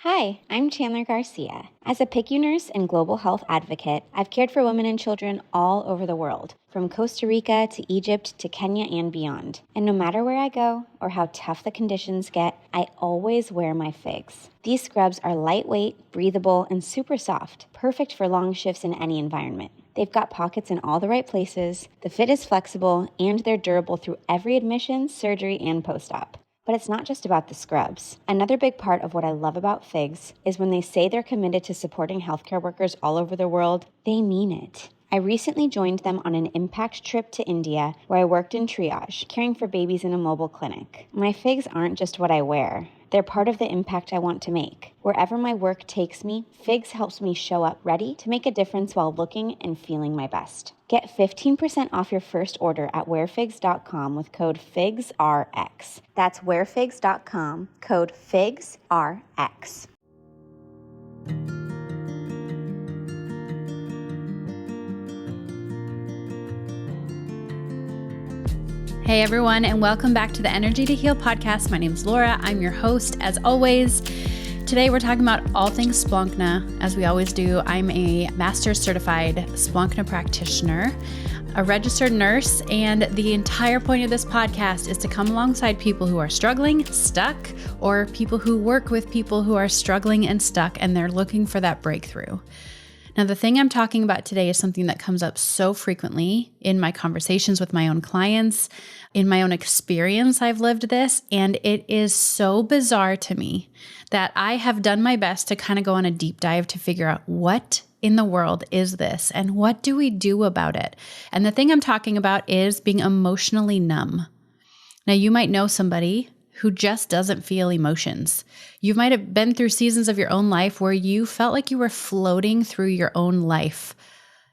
Hi, I'm Chandler Garcia. As a PICU nurse and global health advocate, I've cared for women and children all over the world, from Costa Rica to Egypt to Kenya and beyond. And no matter where I go or how tough the conditions get, I always wear my FIGS. These scrubs are lightweight, breathable, and super soft, perfect for long shifts in any environment. They've got pockets in all the right places, the fit is flexible, and they're durable through every admission, surgery, and post-op. But it's not just about the scrubs. Another big part of what I love about FIGS is when they say they're committed to supporting healthcare workers all over the world, they mean it. I recently joined them on an impact trip to India where I worked in triage, caring for babies in a mobile clinic. My FIGS aren't just what I wear. They're part of the impact I want to make. Wherever my work takes me, FIGS helps me show up ready to make a difference while looking and feeling my best. Get 15% off your first order at wearfigs.com with code FIGSRX. That's wearfigs.com, code FIGSRX. Hey everyone, and welcome back to the Energy to Heal podcast. My name is Laura. I'm your host as always. Today we're talking about all things Splankna, as we always do. I'm a master's certified Splankna practitioner, a registered nurse, and the entire point of this podcast is to come alongside people who are struggling, stuck, or people who work with people who are struggling and stuck, and they're looking for that breakthrough. Now, the thing I'm talking about today is something that comes up so frequently in my conversations with my own clients. In my own experience, I've lived this, and it is so bizarre to me that I have done my best to kind of go on a deep dive to figure out what in the world is this and what do we do about it? And the thing I'm talking about is being emotionally numb. Now, you might know somebody who just doesn't feel emotions. You might have been through seasons of your own life where you felt like you were floating through your own life.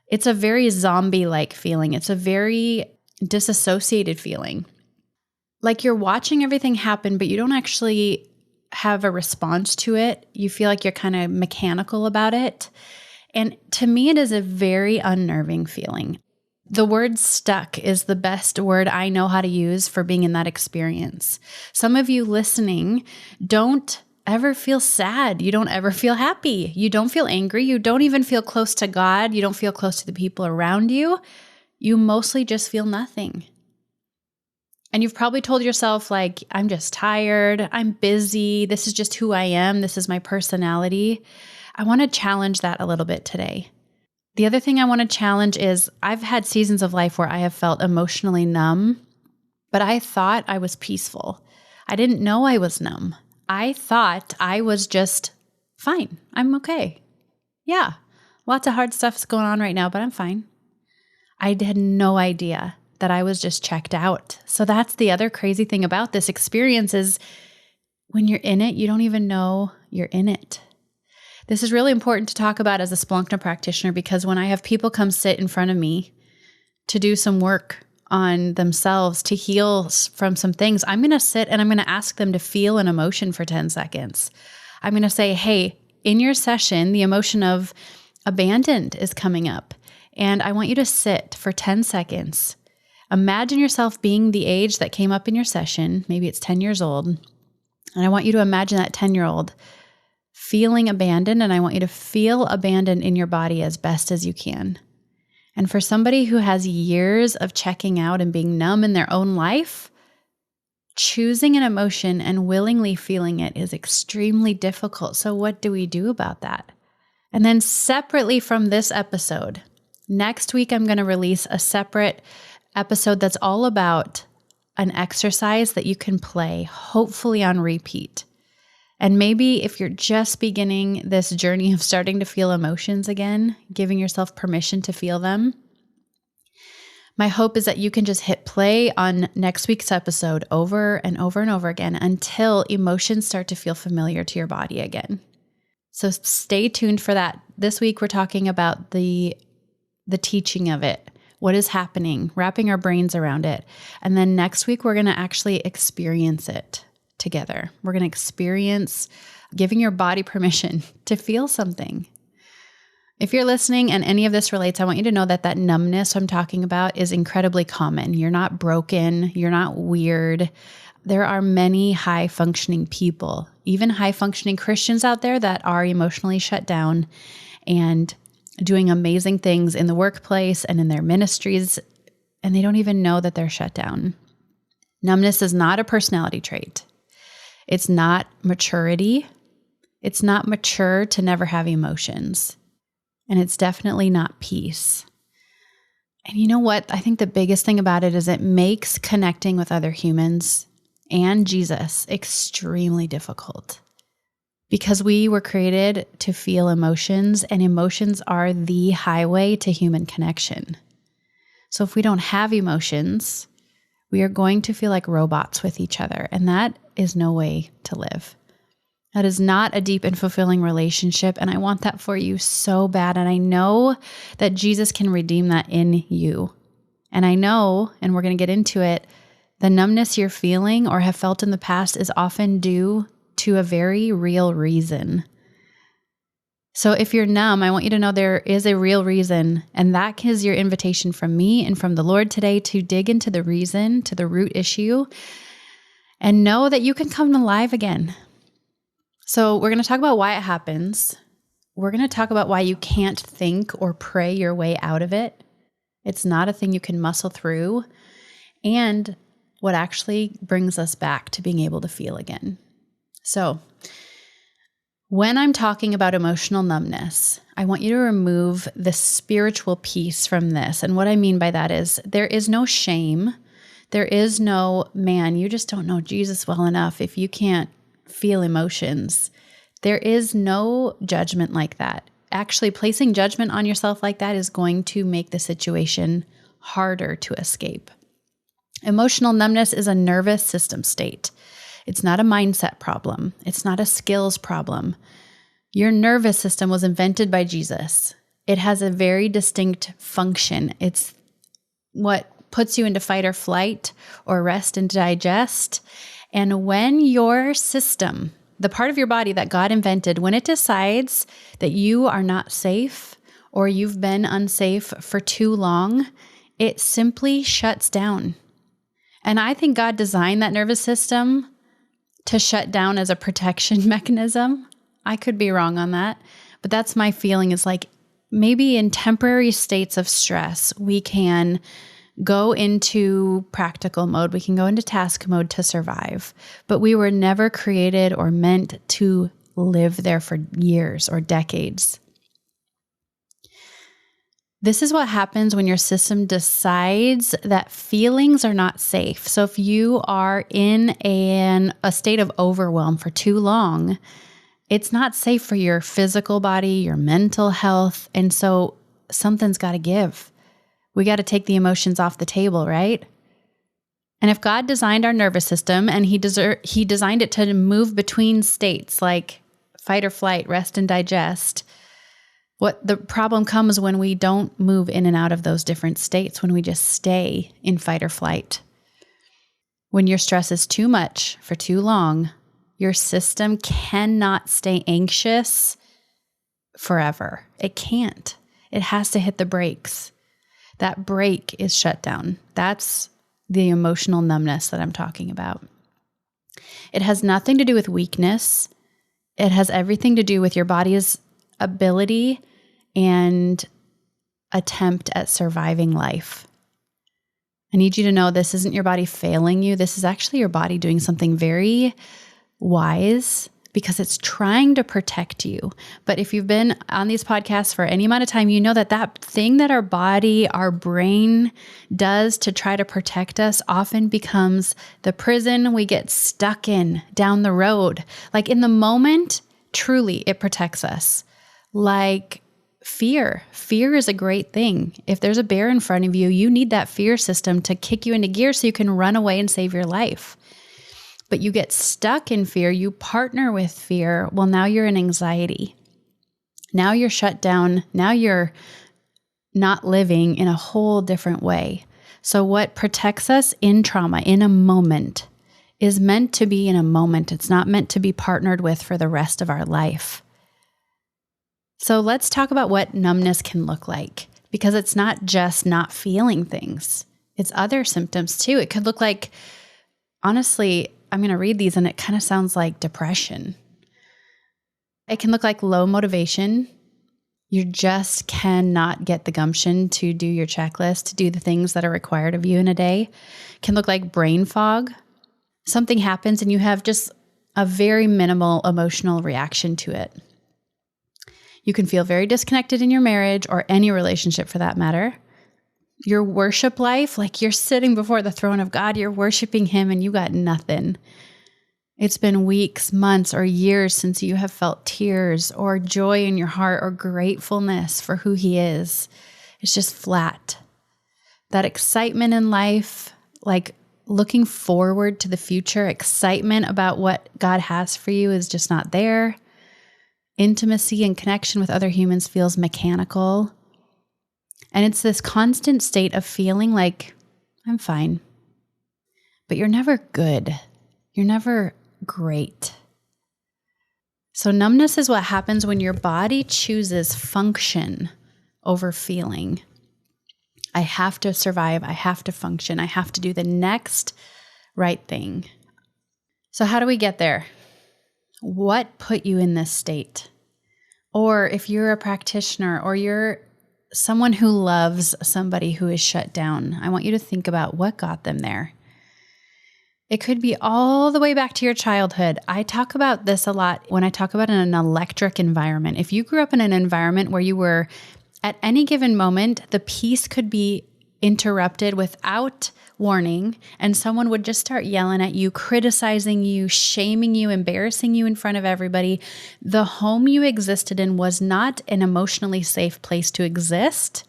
It's a very zombie-like feeling. It's a very disassociated feeling. Like you're watching everything happen, but you don't actually have a response to it. You feel like you're kind of mechanical about it. And to me, it is a very unnerving feeling. The word stuck is the best word I know how to use for being in that experience. Some of you listening don't ever feel sad. You don't ever feel happy. You don't feel angry. You don't even feel close to God. You don't feel close to the people around you. You mostly just feel nothing. And you've probably told yourself, like, I'm just tired. I'm busy. This is just who I am. This is my personality. I want to challenge that a little bit today. The other thing I want to challenge is I've had seasons of life where I have felt emotionally numb, but I thought I was peaceful. I didn't know I was numb. I thought I was just fine. I'm okay. Yeah, lots of hard stuff's going on right now, but I'm fine. I had no idea that I was just checked out. So that's the other crazy thing about this experience is when you're in it, you don't even know you're in it. This is really important to talk about as a Splankna practitioner because when I have people come sit in front of me to do some work on themselves, to heal from some things, I'm going to sit and I'm going to ask them to feel an emotion for 10 seconds. I'm going to say, hey, in your session, the emotion of abandoned is coming up. And I want you to sit for 10 seconds. Imagine yourself being the age that came up in your session. Maybe it's 10 years old. And I want you to imagine that 10-year-old feeling abandoned, and I want you to feel abandoned in your body as best as you can. And for somebody who has years of checking out and being numb in their own life, choosing an emotion and willingly feeling it is extremely difficult. So what do we do about that? And then separately from this episode, next week I'm going to release a separate episode that's all about an exercise that you can play, hopefully on repeat. And maybe if you're just beginning this journey of starting to feel emotions again, giving yourself permission to feel them, my hope is that you can just hit play on next week's episode over and over and over again until emotions start to feel familiar to your body again. So stay tuned for that. This week we're talking about the teaching of it, what is happening, wrapping our brains around it. And then next week we're going to actually experience it together. We're going to experience giving your body permission to feel something. If you're listening and any of this relates, I want you to know that numbness I'm talking about is incredibly common. You're not broken. You're not weird. There are many high-functioning people, even high-functioning Christians out there that are emotionally shut down and doing amazing things in the workplace and in their ministries, and they don't even know that they're shut down. Numbness is not a personality trait. It's not maturity. It's not mature to never have emotions. And it's definitely not peace. And you know what? I think the biggest thing about it is it makes connecting with other humans and Jesus extremely difficult, because we were created to feel emotions, and emotions are the highway to human connection. So if we don't have emotions, we are going to feel like robots with each other, and that is no way to live. That is not a deep and fulfilling relationship, and I want that for you so bad, and I know that Jesus can redeem that in you. And I know, and we're going to get into it, the numbness you're feeling or have felt in the past is often due to a very real reason. So if you're numb, I want you to know there is a real reason, and that is your invitation from me and from the Lord today to dig into the reason, to the root issue, and know that you can come alive again. So we're going to talk about why it happens. We're going to talk about why you can't think or pray your way out of it. It's not a thing you can muscle through, and what actually brings us back to being able to feel again. So when I'm talking about emotional numbness, I want you to remove the spiritual piece from this. And what I mean by that is there is no shame. There is no, man, you just don't know Jesus well enough if you can't feel emotions. There is no judgment like that. Actually, placing judgment on yourself like that is going to make the situation harder to escape. Emotional numbness is a nervous system state. It's not a mindset problem. It's not a skills problem. Your nervous system was invented by Jesus. It has a very distinct function. It's what puts you into fight or flight or rest and digest. And when your system, the part of your body that God invented, when it decides that you are not safe or you've been unsafe for too long, it simply shuts down. And I think God designed that nervous system to shut down as a protection mechanism. I could be wrong on that, but that's my feeling, is like maybe in temporary states of stress, we can go into practical mode. We can go into task mode to survive, but we were never created or meant to live there for years or decades. This is what happens when your system decides that feelings are not safe. So if you are in a state of overwhelm for too long, it's not safe for your physical body, your mental health. And so something's got to give. We got to take the emotions off the table, right? And if God designed our nervous system and he designed it to move between states like fight or flight, rest and digest, what the problem comes when we don't move in and out of those different states, when we just stay in fight or flight. When your stress is too much for too long, your system cannot stay anxious forever. It can't. It has to hit the brakes. That brake is shut down. That's the emotional numbness that I'm talking about. It has nothing to do with weakness. It has everything to do with your body's ability and attempt at surviving life. I need you to know this isn't your body failing you. This is actually your body doing something very wise because it's trying to protect you. But if you've been on these podcasts for any amount of time, you know that that thing that our body, our brain does to try to protect us often becomes the prison we get stuck in down the road. Like in the moment, truly, it protects us. Like fear. Fear is a great thing. If there's a bear in front of you, you need that fear system to kick you into gear so you can run away and save your life. But you get stuck in fear, you partner with fear. Well, now you're in anxiety. Now you're shut down. Now you're not living in a whole different way. So what protects us in trauma, in a moment, is meant to be in a moment. It's not meant to be partnered with for the rest of our life. So let's talk about what numbness can look like, because it's not just not feeling things. It's other symptoms too. It could look like, honestly, I'm going to read these and it kind of sounds like depression. It can look like low motivation. You just cannot get the gumption to do your checklist, to do the things that are required of you in a day. It can look like brain fog. Something happens and you have just a very minimal emotional reaction to it. You can feel very disconnected in your marriage or any relationship for that matter. Your worship life, like you're sitting before the throne of God, you're worshiping Him and you got nothing. It's been weeks, months, or years since you have felt tears or joy in your heart or gratefulness for who He is. It's just flat. That excitement in life, like looking forward to the future, excitement about what God has for you is just not there. Intimacy and connection with other humans feels mechanical. And it's this constant state of feeling like, I'm fine. But you're never good. You're never great. So numbness is what happens when your body chooses function over feeling. I have to survive. I have to function. I have to do the next right thing. So how do we get there? What put you in this state? Or if you're a practitioner or you're someone who loves somebody who is shut down, I want you to think about what got them there. It could be all the way back to your childhood. I talk about this a lot when I talk about an electric environment. If you grew up in an environment where you were, at any given moment, the peace could be interrupted without warning, and someone would just start yelling at you, criticizing you, shaming you, embarrassing you in front of everybody. The home you existed in was not an emotionally safe place to exist.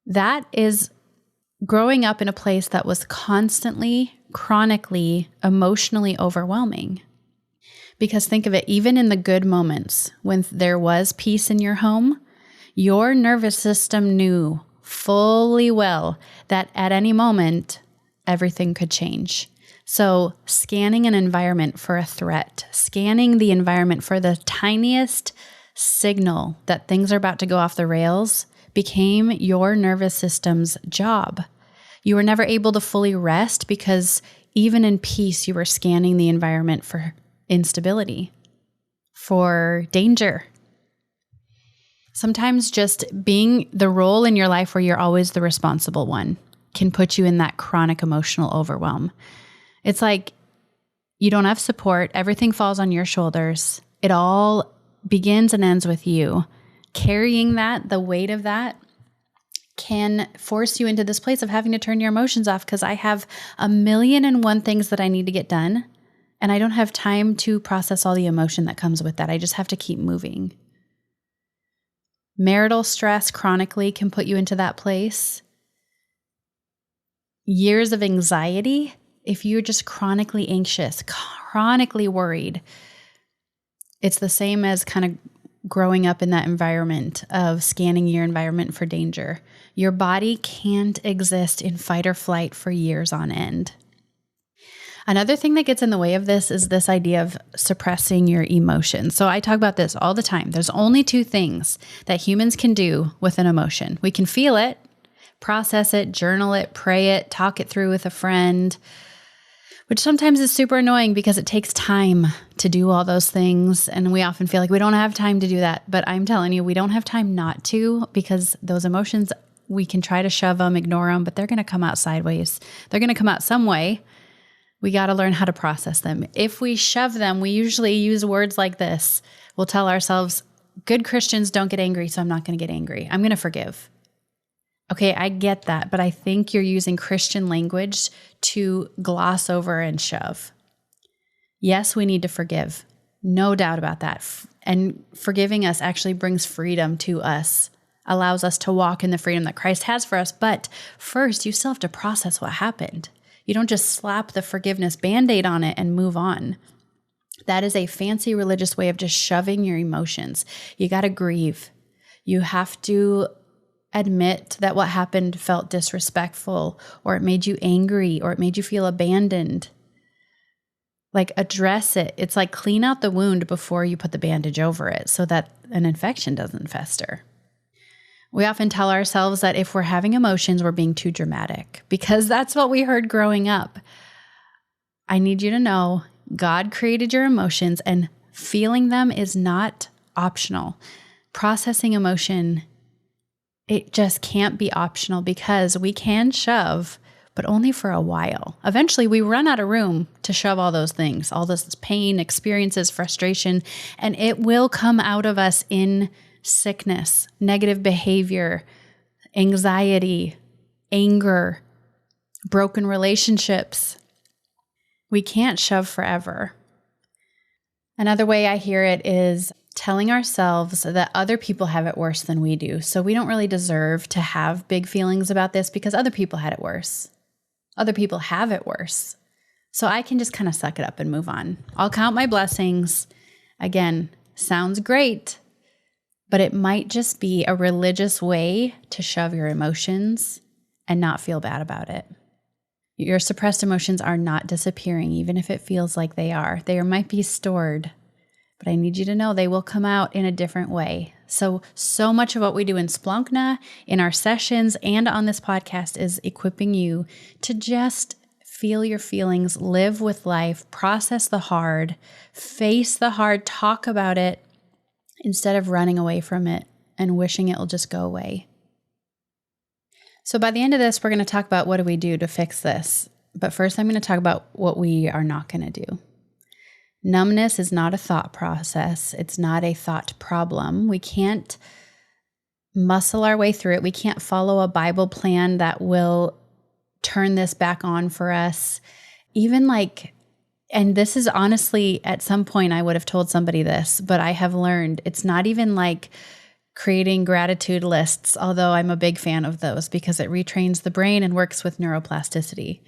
That is growing up in a place that was constantly, chronically, emotionally overwhelming. Because think of it, even in the good moments when there was peace in your home, your nervous system knew fully well that at any moment, everything could change. So scanning an environment for a threat, scanning the environment for the tiniest signal that things are about to go off the rails became your nervous system's job. You were never able to fully rest because even in peace, you were scanning the environment for instability, for danger. Sometimes just being the role in your life where you're always the responsible one can put you in that chronic emotional overwhelm. It's like you don't have support. Everything falls on your shoulders. It all begins and ends with you. Carrying that, the weight of that, can force you into this place of having to turn your emotions off because I have 1,000,001 things that I need to get done, and I don't have time to process all the emotion that comes with that. I just have to keep moving. Marital stress chronically can put you into that place. Years of anxiety, if you're just chronically anxious, chronically worried, it's the same as kind of growing up in that environment of scanning your environment for danger. Your body can't exist in fight or flight for years on end. Another thing that gets in the way of this is this idea of suppressing your emotions. So I talk about this all the time. There's only two things that humans can do with an emotion. We can feel it, process it, journal it, pray it, talk it through with a friend, which sometimes is super annoying because it takes time to do all those things. And we often feel like we don't have time to do that. But I'm telling you, we don't have time not to, because those emotions, we can try to shove them, ignore them, but they're going to come out sideways. They're going to come out some way. We got to learn how to process them. If we shove them, we usually use words like this. We'll tell ourselves, good Christians don't get angry, so I'm not going to get angry. I'm going to forgive. Okay, I get that, but I think you're using Christian language to gloss over and shove. Yes, we need to forgive. No doubt about that. And forgiving us actually brings freedom to us, allows us to walk in the freedom that Christ has for us. But first, you still have to process what happened. You don't just slap the forgiveness Band-Aid on it and move on. That is a fancy religious way of just shoving your emotions. You got to grieve. You have to admit that what happened felt disrespectful, or it made you angry, or it made you feel abandoned. Like address it. It's like clean out the wound before you put the bandage over it so that an infection doesn't fester. We often tell ourselves that if we're having emotions, we're being too dramatic because that's what we heard growing up. I need you to know God created your emotions and feeling them is not optional. Processing emotion, it just can't be optional because we can shove, but only for a while. Eventually, we run out of room to shove all those things, all this pain, experiences, frustration, and it will come out of us in sickness, negative behavior, anxiety, anger, broken relationships. We can't shove forever. Another way I hear it is telling ourselves that other people have it worse than we do. So we don't really deserve to have big feelings about this because other people had it worse. Other people have it worse. So I can just kind of suck it up and move on. I'll count my blessings. Again, sounds great, but it might just be a religious way to shove your emotions and not feel bad about it. Your suppressed emotions are not disappearing, even if it feels like they are. They might be stored, but I need you to know they will come out in a different way. So much of what we do in Splankna, in our sessions, and on this podcast is equipping you to just feel your feelings, live with life, process the hard, face the hard, talk about it instead of running away from it and wishing it will just go away. So by the end of this, we're going to talk about what do we do to fix this. But first, I'm going to talk about what we are not going to do. Numbness is not a thought process. It's not a thought problem. We can't muscle our way through it. We can't follow a Bible plan that will turn this back on for us. And this is honestly, at some point I would have told somebody this, but I have learned it's not even like creating gratitude lists, although I'm a big fan of those because it retrains the brain and works with neuroplasticity.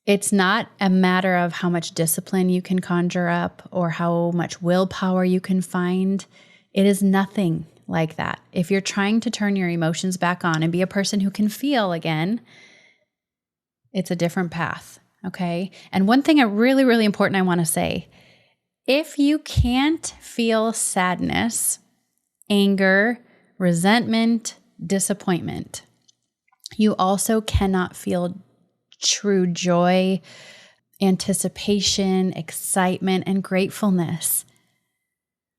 It's not a matter of how much discipline you can conjure up or how much willpower you can find. It is nothing like that. If you're trying to turn your emotions back on and be a person who can feel again, it's a different path, okay? And one thing really, really important I want to say, if you can't feel sadness, anger, resentment, disappointment, you also cannot feel true joy, anticipation, excitement, and gratefulness.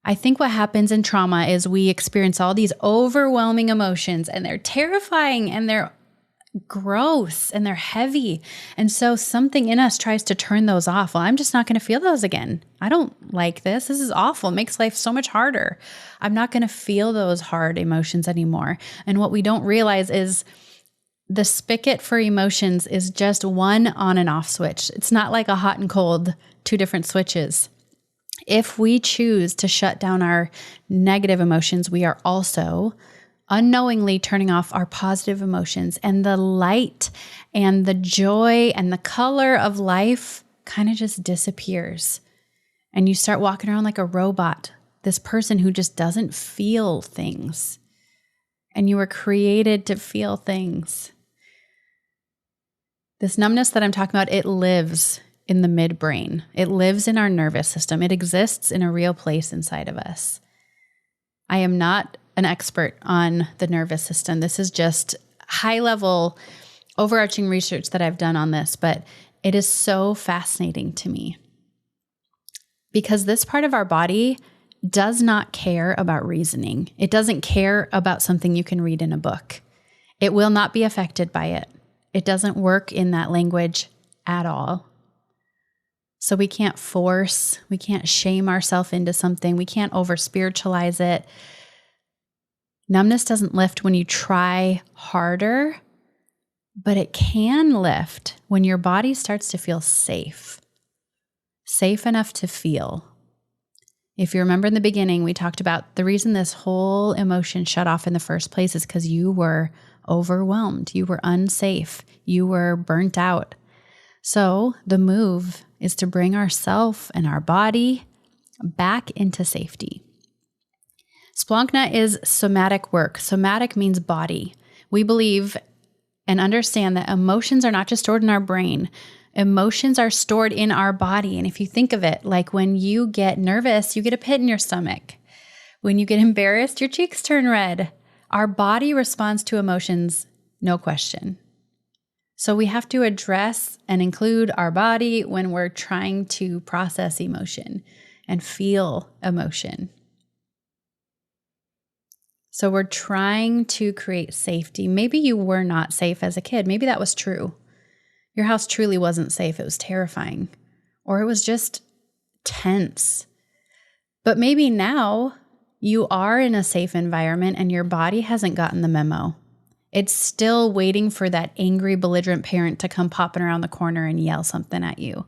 I think what happens in trauma is we experience all these overwhelming emotions and they're terrifying and they're gross and they're heavy. And so something in us tries to turn those off. Well, I'm just not going to feel those again. I don't like this. This is awful. It makes life so much harder. I'm not going to feel those hard emotions anymore. And what we don't realize is the spigot for emotions is just one on and off switch. It's not like a hot and cold, two different switches. If we choose to shut down our negative emotions, we are also unknowingly turning off our positive emotions, and the light and the joy and the color of life kind of just disappears. And you start walking around like a robot, this person who just doesn't feel things. And you were created to feel things. This numbness that I'm talking about, it lives in the midbrain. It lives in our nervous system. It exists in a real place inside of us. I am not an expert on the nervous system. This is just high-level, overarching research that I've done on this, but it is so fascinating to me because this part of our body does not care about reasoning. It doesn't care about something you can read in a book. It will not be affected by it. It doesn't work in that language at all. So we can't force, we can't shame ourselves into something. We can't over-spiritualize it. Numbness doesn't lift when you try harder, but it can lift when your body starts to feel safe enough to feel. If you remember in the beginning, we talked about the reason this whole emotion shut off in the first place is because you were overwhelmed, you were unsafe, you were burnt out. So the move is to bring ourself and our body back into safety. Splankna is somatic work. Somatic means body. We believe and understand that emotions are not just stored in our brain. Emotions are stored in our body. And if you think of it, like when you get nervous, you get a pit in your stomach. When you get embarrassed, your cheeks turn red. Our body responds to emotions, no question. So we have to address and include our body when we're trying to process emotion and feel emotion. So we're trying to create safety. Maybe you were not safe as a kid. Maybe that was true. Your house truly wasn't safe. It was terrifying. Or it was just tense. But maybe now you are in a safe environment and your body hasn't gotten the memo. It's still waiting for that angry, belligerent parent to come popping around the corner and yell something at you.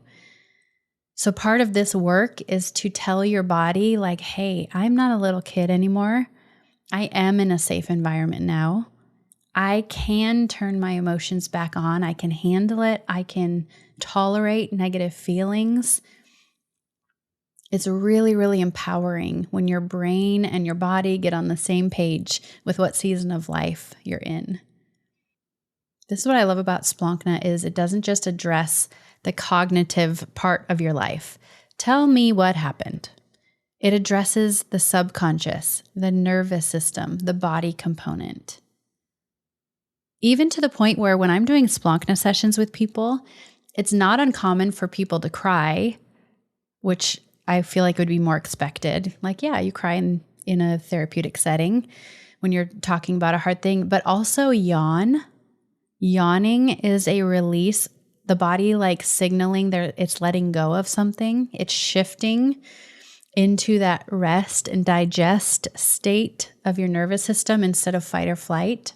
So part of this work is to tell your body, like, hey, I'm not a little kid anymore. I am in a safe environment now. I can turn my emotions back on. I can handle it. I can tolerate negative feelings. It's really, really empowering when your brain and your body get on the same page with what season of life you're in. This is what I love about Splankna is it doesn't just address the cognitive part of your life. Tell me what happened. It addresses the subconscious, the nervous system, the body component. Even to the point where when I'm doing Splankna sessions with people, it's not uncommon for people to cry, which I feel like would be more expected. Like, yeah, you cry in a therapeutic setting when you're talking about a hard thing, but also yawn. Yawning is a release. The body like signaling it's letting go of something. It's shifting into that rest and digest state of your nervous system instead of fight or flight.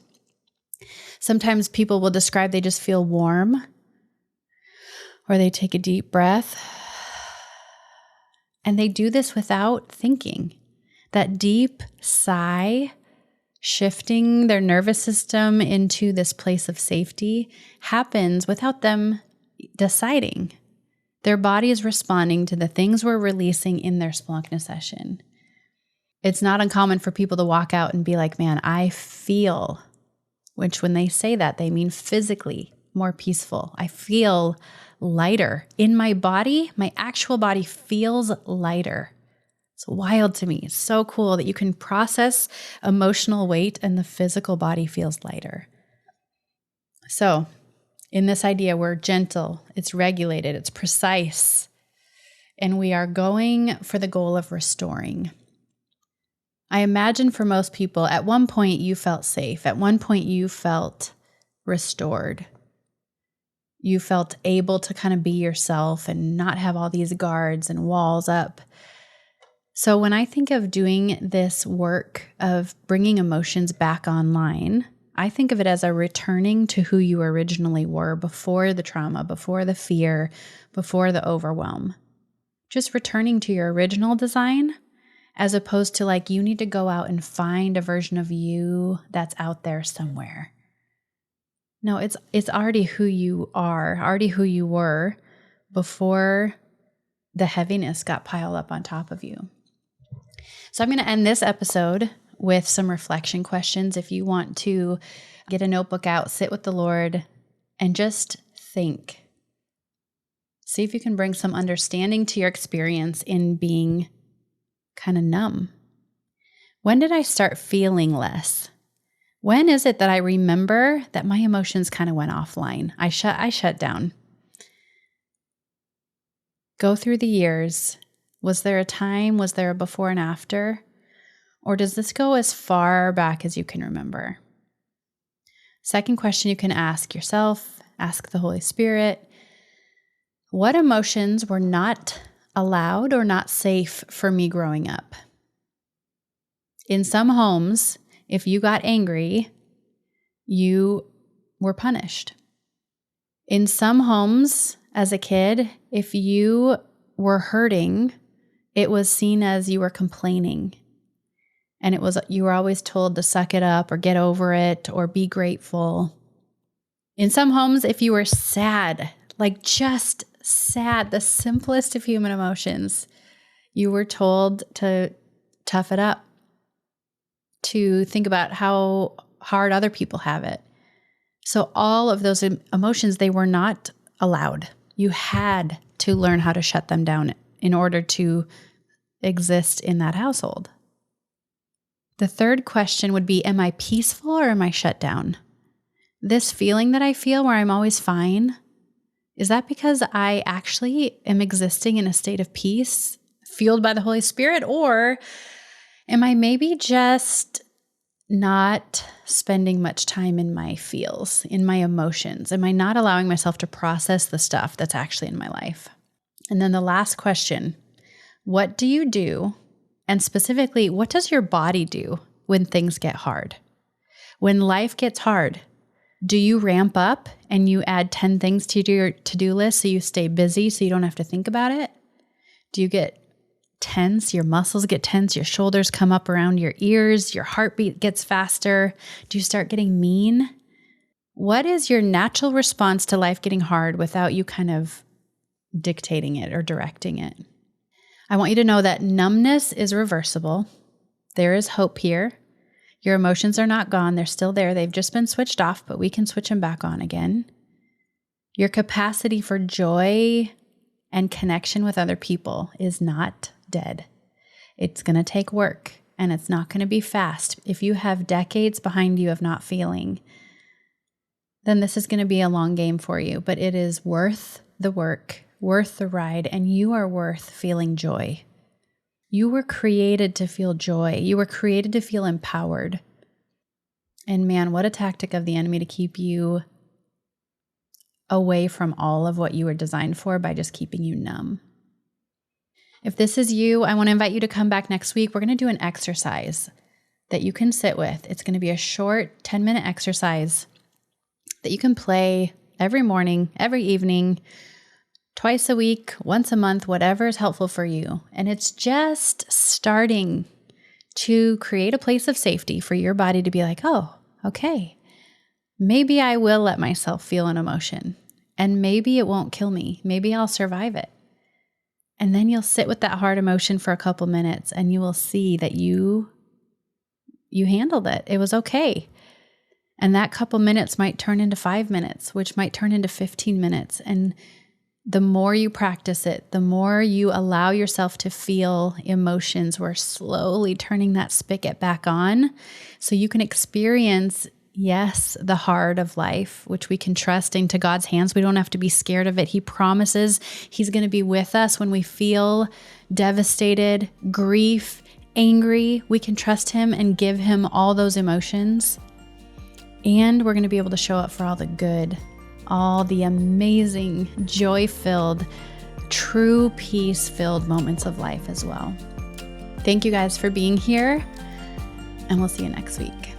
Sometimes people will describe they just feel warm, or they take a deep breath. And they do this without thinking. That deep sigh, shifting their nervous system into this place of safety, happens without them deciding. Their body is responding to the things we're releasing in their Splankna session. It's not uncommon for people to walk out and be like, man, I feel, which when they say that, they mean physically more peaceful. I feel lighter in my body. My actual body feels lighter. It's wild to me. It's so cool that you can process emotional weight and the physical body feels lighter. So in this idea, we're gentle, it's regulated, it's precise, and we are going for the goal of restoring. I imagine for most people, at one point you felt safe. At one point you felt restored. You felt able to kind of be yourself and not have all these guards and walls up. So when I think of doing this work of bringing emotions back online, I think of it as a returning to who you originally were before the trauma, before the fear, before the overwhelm. Just returning to your original design, as opposed to like you need to go out and find a version of you that's out there somewhere. No, it's already who you are, already who you were before the heaviness got piled up on top of you. So I'm going to end this episode with some reflection questions. If you want to get a notebook out, sit with the Lord, and just think. See if you can bring some understanding to your experience in being kind of numb. When did I start feeling less? When is it that I remember that my emotions kind of went offline? I shut down. Go through the years. Was there a time? Was there a before and after? Or does this go as far back as you can remember? Second question you can ask yourself, ask the Holy Spirit, what emotions were not allowed or not safe for me growing up? In some homes, if you got angry, you were punished. In some homes, as a kid, if you were hurting, it was seen as you were complaining. And you were always told to suck it up or get over it or be grateful. In some homes, if you were sad, like just sad, the simplest of human emotions, you were told to tough it up, to think about how hard other people have it. So all of those emotions, they were not allowed. You had to learn how to shut them down in order to exist in that household. The third question would be, am I peaceful or am I shut down? This feeling that I feel where I'm always fine, is that because I actually am existing in a state of peace, fueled by the Holy Spirit? Or am I maybe just not spending much time in my feels, in my emotions? Am I not allowing myself to process the stuff that's actually in my life? And then the last question, what do you do? And specifically, what does your body do when things get hard? When life gets hard, do you ramp up and you add 10 things to your to-do list so you stay busy so you don't have to think about it? Do you get tense? Your muscles get tense, your shoulders come up around your ears, your heartbeat gets faster. Do you start getting mean? What is your natural response to life getting hard without you kind of dictating it or directing it? I want you to know that numbness is reversible. There is hope here. Your emotions are not gone. They're still there. They've just been switched off, but we can switch them back on again. Your capacity for joy and connection with other people is not dead. It's going to take work, and it's not going to be fast. If you have decades behind you of not feeling, then this is going to be a long game for you, but it is worth the work, worth the ride, and you are worth feeling joy. You were created to feel joy. You were created to feel empowered. And man, what a tactic of the enemy to keep you away from all of what you were designed for by just keeping you numb. If this is you, I want to invite you to come back next week. We're going to do an exercise that you can sit with. It's going to be a short 10-minute exercise that you can play every morning, every evening, twice a week, once a month, whatever is helpful for you. And it's just starting to create a place of safety for your body to be like, oh, okay, maybe I will let myself feel an emotion, and maybe it won't kill me. Maybe I'll survive it. And then you'll sit with that hard emotion for a couple minutes and you will see that you handled it. It was okay. And that couple minutes might turn into 5 minutes, which might turn into 15 minutes. And the more you practice it, the more you allow yourself to feel emotions, we're slowly turning that spigot back on so you can experience, yes, the hard of life, which we can trust into God's hands. We don't have to be scared of it. He promises He's going to be with us when we feel devastated, grief, angry. We can trust Him and give Him all those emotions. And we're going to be able to show up for all the good, all the amazing, joy-filled, true peace-filled moments of life as well. Thank you guys for being here, and we'll see you next week.